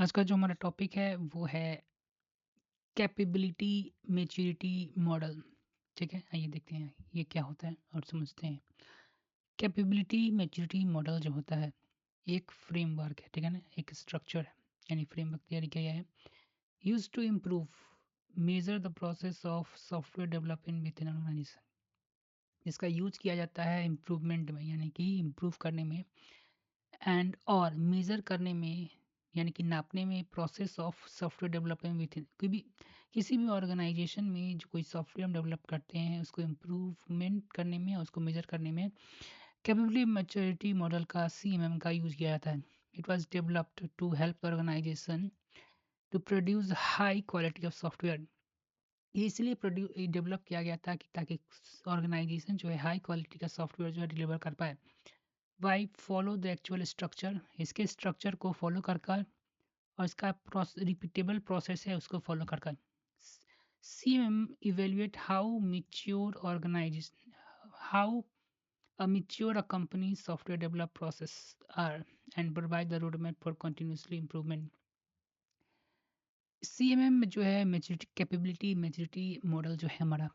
आज का जो हमारा टॉपिक है वो है कैपेबिलिटी मैच्योरिटी मॉडल। ठीक है, आइए देखते हैं ये क्या होता है और समझते हैं। कैपेबिलिटी मैच्योरिटी मॉडल जो होता है एक फ्रेमवर्क है, ठीक है ना, एक स्ट्रक्चर है, यानी फ्रेमवर्क तैयारी किया गया है use to improve measure the process of software development within organization. इसका यूज किया जाता है इम्प्रूवमेंट में, यानी कि इम्प्रूव करने में, एंड और मेज़र करने में, यानी कि नापने में, process of software development with इन कोई भी किसी भी ऑर्गेनाइजेशन में जो कोई सॉफ्टवेयर हम डेवलप करते हैं उसको इम्प्रूवमेंट करने में और उसको मेज़र करने में कैपेबिलिटी मैच्योरिटी मॉडल का CMM का यूज़ किया जाता है। It was developed to help organization to produce high quality of software. ये इसलिए डेवलप किया गया था कि ताकि ऑर्गेनाइजेशन जो है हाई क्वालिटी का सॉफ्टवेयर जो है डिलीवर कर पाए। Why follow the actual structure, इसके स्ट्रक्चर को फॉलो कर कर और इसका रिपीटेबल प्रोसेस है उसको फॉलो कर कर CMM evaluate how mature organization, how a mature a company's software develop process are and provide the roadmap for continuously improvement। CMM जो है मेच्योरिटी कैपेबिलिटी मेच्योरिटी मॉडल जो है हमारा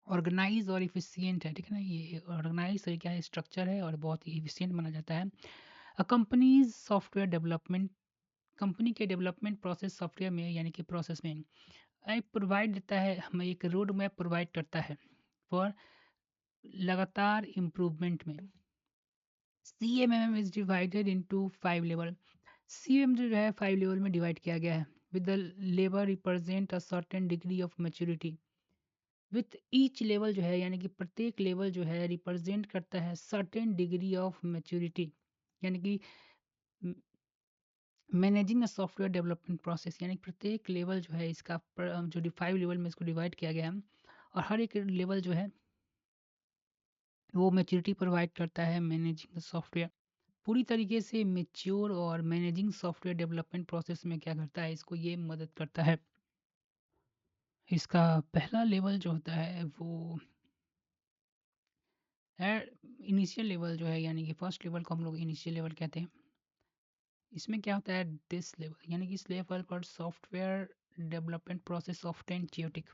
ऑर्गेनाइज और इफिशियंट है, ठीक है ना। ये ऑर्गेनाइज तरीका है, स्ट्रक्चर है और बहुत ही इफिशियंट माना जाता है। अ कंपनीज सॉफ्टवेयर डेवलपमेंट, कंपनी के डेवलपमेंट प्रोसेस सॉफ्टवेयर में यानी कि प्रोसेस में एक प्रोवाइड देता है, हमें एक रोड मैप प्रोवाइड करता है फॉर लगातार इम्प्रूवमेंट में। CMM is divided into 5 level. CMM जो है 5 लेवल में डिवाइड किया गया है। With the level represent a certain degree of maturity. With each level जो है यानी कि प्रत्येक लेवल जो है रिप्रेजेंट करता है सर्टेन डिग्री ऑफ मैच्योरिटी, यानी कि managing a software development process, यानी प्रत्येक लेवल जो है इसका जो 5 लेवल में इसको डिवाइड किया गया है और हर एक लेवल जो है वो मैच्योरिटी प्रोवाइड करता है मैनेजिंग द सॉफ्टवेयर। पूरी तरीके से मेच्योर और मैनेजिंग सॉफ्टवेयर डेवलपमेंट प्रोसेस में क्या करता है, इसको ये मदद करता है। इसका पहला लेवल जो होता है वो है इनिशियल लेवल जो है, यानी कि फर्स्ट लेवल को हम लोग इनिशियल लेवल कहते हैं। इसमें क्या होता है, दिस लेवल यानी कि इस लेवल पर software development process of chaotic,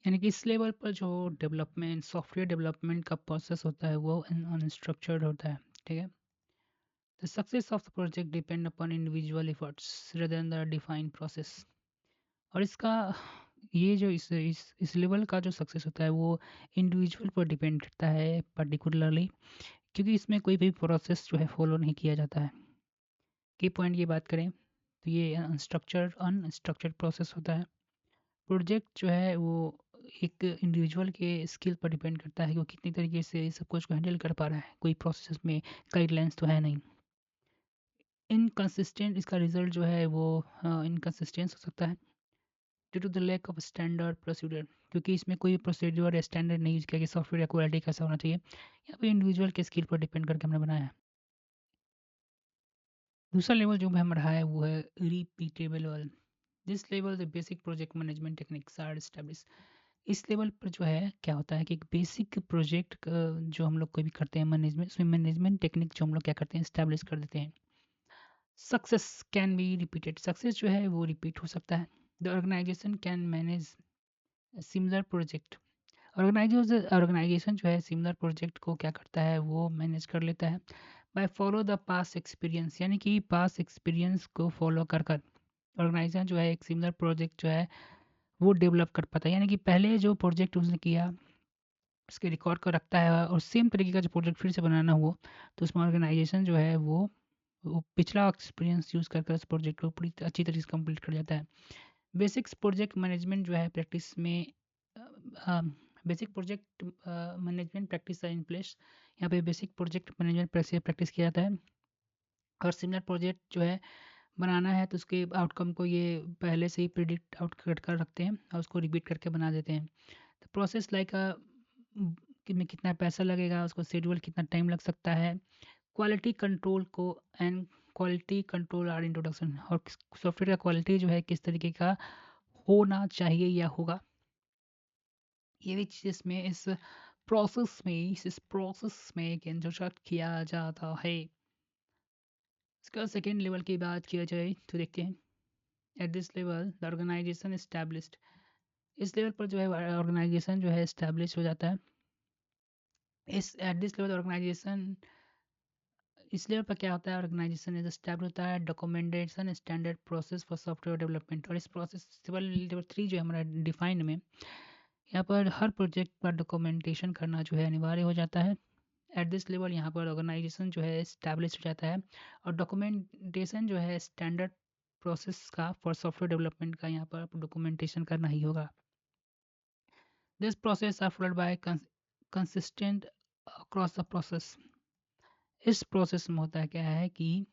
यानी कि इस लेवल पर जो डेवलपमेंट सॉफ्टवेयर डेवलपमेंट का प्रोसेस होता है वो अनस्ट्रक्चर्ड होता है, ठीक है। The success of the project depend upon individual efforts rather than the defined process. और इसका ये जो इस लेवल का जो सक्सेस होता है वो इंडिविजुअल पर डिपेंड करता है पर्टिकुलरली, क्योंकि इसमें कोई भी प्रोसेस जो है फॉलो नहीं किया जाता है। की पॉइंट की बात करें तो ये अनस्ट्रक्चर्ड प्रोसेस होता है। प्रोजेक्ट जो है वो एक इंडिविजुअल के स्किल पर डिपेंड करता है कि वो कितनी तरीके से सब कुछ को हैंडल कर पा रहा है, कोई प्रोसेस में गाइडलाइंस तो है नहीं। इनकंसिस्टेंट इसका रिजल्ट जो है वो इनकंसिस्टेंस हो सकता है due to the lack of standard procedure, क्योंकि इसमें कोई प्रोसीजर या स्टैंडर्ड नहीं यूज किया कि सॉफ्टवेयर या क्वालिटी कैसा होना चाहिए। यहाँ पे इंडिविजुअल के स्किल पर डिपेंड करके हमने बनाया है। दूसरा लेवल जो हम रहा है वो है repeatable level. This level the basic project management techniques are establish. इस लेवल पर जो है क्या होता है कि एक बेसिक प्रोजेक्ट जो हम लोग कोई भी करते हैं मैनेजमेंट, उसमें मैनेजमेंट टेक्निक जो हम लोग क्या करते हैं स्टैब्लिश कर देते हैं। Success can be repeated, success जो है वो रिपीट हो सकता है। The organization can manage similar project, organization जो है सिमिलर प्रोजेक्ट को क्या करता है वो मैनेज कर लेता है by follow the past experience, यानी कि पास एक्सपीरियंस को फॉलो कर कर ऑर्गेनाइजेशन जो है एक सिमिलर प्रोजेक्ट जो है वो डेवलप कर पाता है, यानी कि पहले जो प्रोजेक्ट उसने किया उसके रिकॉर्ड को रखता है और सेम तरीके का जो प्रोजेक्ट फिर से बनाना हो तो उसमें ऑर्गेनाइजेशन जो है वो पिछला एक्सपीरियंस यूज़ कर उस प्रोजेक्ट को पूरी अच्छी तरीके से कंप्लीट कर जाता है। बेसिक्स प्रोजेक्ट मैनेजमेंट जो है प्रैक्टिस में basic project management practice in place. यहाँ पे बेसिक प्रोजेक्ट मैनेजमेंट प्रैक्टिस किया जाता है और सिमिलर प्रोजेक्ट जो है बनाना है तो उसके आउटकम को ये पहले से ही प्रिडिक्ट आउट कर रखते हैं और उसको रिपीट करके बना देते हैं। तो प्रोसेस लाइक कि में कितना पैसा लगेगा, उसको शेड्यूल कितना टाइम लग सकता है, क्वालिटी कंट्रोल को and quality control are introduction, और सॉफ्टवेयर का क्वालिटी जो है किस तरीके का होना चाहिए या होगा, ये भी चीज़ इसमें इस प्रोसेस में एक इंट्रोडक्ट किया जाता है। इसका सेकेंड लेवल की बात किया जाए तो देखते हैं, at this level the organization established. इस लेवल पर जो है ऑर्गेनाइजेशन जो है एस्टैब्लिश हो जाता है। इस एट दिस लेवल ऑर्गेनाइजेशन, इस लेवल पर क्या होता है, ऑर्गेनाइजेशन इज एस्टैब्लिश होता है documentation standard process for software development. और इस प्रोसेस लेवल 3 जो है हमारा डिफाइंड में, यहाँ पर हर प्रोजेक्ट पर डॉक्यूमेंटेशन करना जो है अनिवार्य हो जाता है। एट दिस लेवल यहाँ पर ऑर्गेनाइजेशन जो है इस्टेब्लिश हो जाता है और डॉक्यूमेंटेशन जो है स्टैंडर्ड प्रोसेस का फॉर सॉफ्टवेयर डेवलपमेंट का यहाँ पर डॉक्यूमेंटेशन करना ही होगा। This process are followed by consistent across the process. इस प्रोसेस में होता है क्या है कि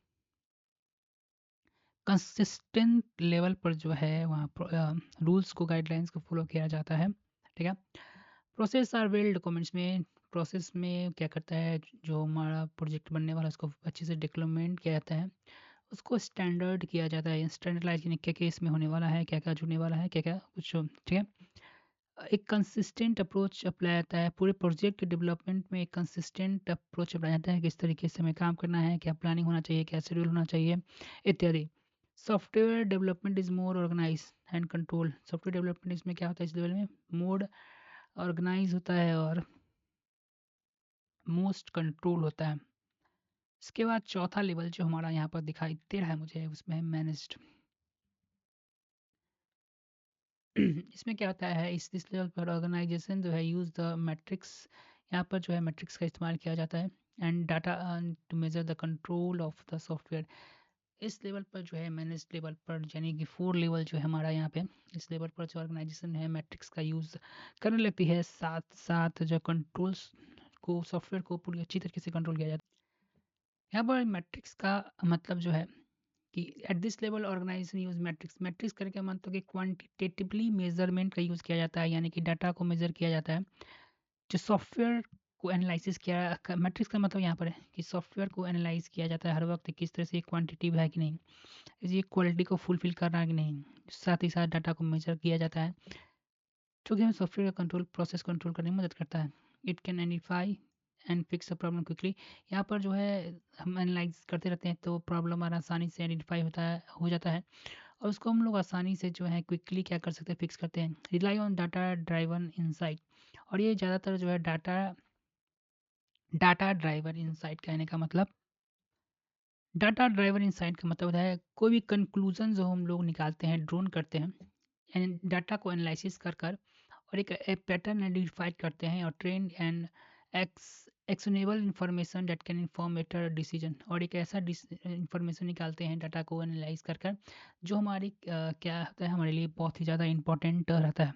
कंसिस्टेंट लेवल पर जो है वहाँ रूल्स को गाइडलाइंस को फॉलो किया जाता है। ठीक है, प्रोसेस आर वेल डॉक्यूमेंट्स में, प्रोसेस में क्या करता है, जो हमारा प्रोजेक्ट बनने वाला उसको अच्छे से डॉक्यूमेंट किया जाता है, उसको स्टैंडर्ड किया जाता है। स्टैंडर्डाइज यानी क्या क्या इसमें होने वाला है, क्या क्या जुड़ने वाला है, क्या क्या कुछ, ठीक है। एक कंसिस्टेंट अप्रोच अपनाया जाता है पूरे प्रोजेक्ट डेवलपमेंट में। एक कंसिस्टेंट अप्रोच अपनाया जाता है, किस तरीके से हमें काम करना है, क्या प्लानिंग होना चाहिए, क्या शेड्यूल होना चाहिए इत्यादि। Software development is more organize and control. Software development इसमें क्या होता है, इस लेवल में मोड ऑर्गेनाइज होता है और मोस्ट कंट्रोल होता है। इसके बाद चौथा लेवल जो हमारा यहाँ पर दिखाई दे रहा है मुझे, उसमें मैनेज्ड। इसमें क्या होता है, इस लेवल पर ऑर्गेनाइजेशन जो है यूज द मैट्रिक्स, यहाँ पर जो है मैट्रिक्स का इस्तेमाल किया जाता है and data to measure the control of the software. इस लेवल पर जो है मैनेज लेवल पर, यानी कि 4 लेवल जो है हमारा यहाँ पे, इस लेवल पर जो ऑर्गेनाइजेशन है मैट्रिक्स का यूज़ करने लगती है, साथ साथ जो कंट्रोल्स को, सॉफ्टवेयर को पूरी अच्छी तरीके से कंट्रोल किया जाता है। यहाँ पर मैट्रिक्स का मतलब जो है कि at this level organization use metrics. Metrics करके क्या मतलब कि क्वांटिटेटिवली मेजरमेंट का यूज़ किया जाता है, यानी कि डाटा को मेजर किया जाता है, जो सॉफ्टवेयर को एनालिसिस किया। मैट्रिक्स का मतलब यहाँ पर है कि सॉफ्टवेयर को एनालाइज किया जाता है हर वक्त, किस तरह से क्वांटिटिव है कि नहीं, ये क्वालिटी को फुलफिल कर रहा है कि नहीं, साथ ही साथ डाटा को मेजर किया जाता है, जो कि हमें सॉफ्टवेयर का कंट्रोल प्रोसेस कंट्रोल करने में मदद करता है। It can identify and fix a problem quickly. यहाँ पर जो है हम एनालाइज करते रहते हैं तो प्रॉब्लम हमारा आसानी से आइडेंटिफाई होता है, हो जाता है, और उसको हम लोग आसानी से जो है क्विकली क्या कर सकते हैं, फिक्स करते हैं। Rely on data driven insight. और ये ज़्यादातर जो है डाटा डाटा ड्राइवर इंसाइट कहने का मतलब, डाटा ड्राइवर इंसाइट का मतलब होता है कोई भी कंक्लूजन जो हम लोग निकालते हैं, ड्रोन करते हैं, यानी डाटा को एनालिसिस कर कर और एक पैटर्न आइडेंटिफाई करते हैं और train and actionable information that can inform better decision. और एक ऐसा इंफॉर्मेशन निकालते हैं डाटा को एनालाइज कर कर, जो हमारी क्या होता है, हमारे लिए बहुत ही ज़्यादा इंपॉर्टेंट रहता है।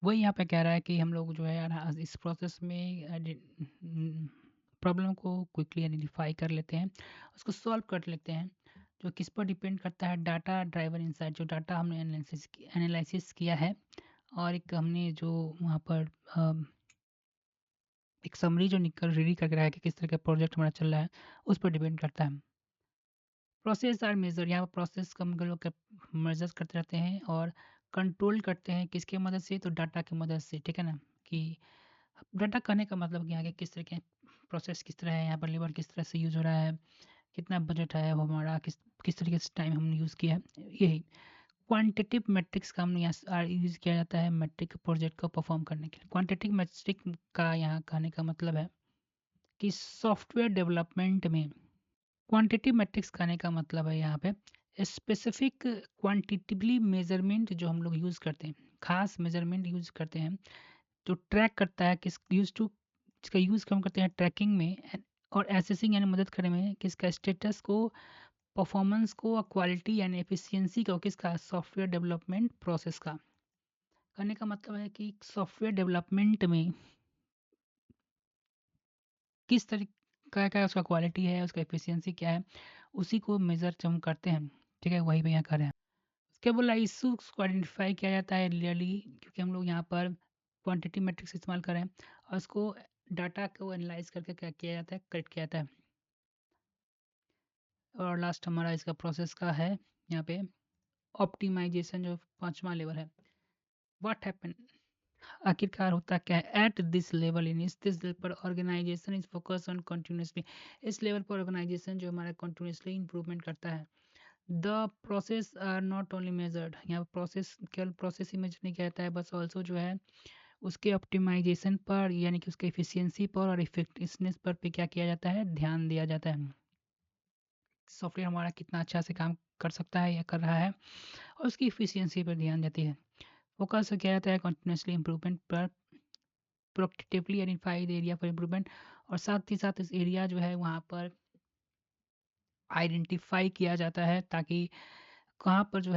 वही यहाँ पे कह रहा है कि हम लोग जो है यार इस प्रोसेस में प्रॉब्लम को क्विकली आइडेंटिफाई कर लेते हैं, उसको सॉल्व कर लेते हैं, जो किस पर डिपेंड करता है, डाटा ड्राइवर इंसाइट, जो डाटा हमने एनालिसिस किया है, और एक हमने जो वहाँ पर एक समरी जो निकल रेडी करके रहा है कि किस तरह का प्रोजेक्ट हमारा चल रहा है, उस पर डिपेंड करता है। प्रोसेस आर मेजर, यहाँ पर प्रोसेस का हम लोग मेजर करते रहते हैं और कंट्रोल करते हैं किसके मदद से, तो डाटा की मदद से, ठीक है ना। कि डाटा कहने का मतलब क्या है कि किस तरह के प्रोसेस किस तरह है, यहाँ पर लेबर किस तरह से यूज़ हो रहा है, कितना बजट है वो हमारा, किस किस तरीके से टाइम हमने यूज़ किया है, यही क्वांटिटिव मैट्रिक्स का हमने यहाँ यूज़ किया जाता है मैट्रिक प्रोजेक्ट को परफॉर्म करने के लिए। क्वांटिटिव मैट्रिक का यहाँ कहने का मतलब है कि सॉफ्टवेयर डेवलपमेंट में क्वांटिटिव मैट्रिक्स कहने का मतलब है यहाँ पे स्पेसिफिक क्वांटिटिवली मेजरमेंट जो हम लोग यूज़ करते हैं, खास मेजरमेंट यूज़ करते हैं, जो ट्रैक करता है किस यूज टू, इसका यूज़ हम करते हैं ट्रैकिंग में और एसेसिंग यानी मदद करने में किसका स्टेटस को, परफॉर्मेंस को और क्वालिटी यानी एफिशिएंसी को, किसका सॉफ्टवेयर डेवलपमेंट प्रोसेस का। कहने का मतलब है कि सॉफ्टवेयर डेवलपमेंट में किस तरीके का उसका क्वालिटी है, उसका एफिशिएंसी क्या है, उसी को मेजर जब हम करते हैं, ठीक है, वही पे यहाँ कर रहे हैं। उसके बोला इशूज को आइडेंटिफाई किया जाता है रियली, क्योंकि हम लोग यहाँ पर क्वांटिटी मैट्रिक्स इस्तेमाल कर रहे हैं और उसको डाटा को एनालाइज करके क्या किया जाता है, करेक्ट किया जाता है। और लास्ट हमारा इसका प्रोसेस का है यहाँ पे ऑप्टिमाइजेशन, जो 5वां लेवल है। व्हाट हैपन, आखिरकार होता क्या है एट दिस लेवल इन इस दिस लेवल पर organization is focus on continuously. इस लेवल पर ऑर्गेनाइजेशन जो हमारा कंटिन्यूसली इंप्रूवमेंट करता है। The process are not only measured, यहाँ पर प्रोसेस केवल प्रोसेस ही मेजर नहीं कहता है, बस ऑल्सो जो है उसके ऑप्टिमाइजेशन पर यानी कि उसके एफिशिएंसी पर और इफेक्टिवनेस पर भी क्या किया जाता है, ध्यान दिया जाता है। सॉफ्टवेयर हमारा कितना अच्छा से काम कर सकता है या कर रहा है और उसकी इफिशियंसी पर ध्यान देती है। फोकस किया जाता है कंटिन्यूसली इंप्रूवमेंट पर, proactively identify the area for improvement, और साथ ही साथ इस एरिया जो है वहाँ पर आइडेंटिफाई किया जाता है ताकि कहाँ पर जो है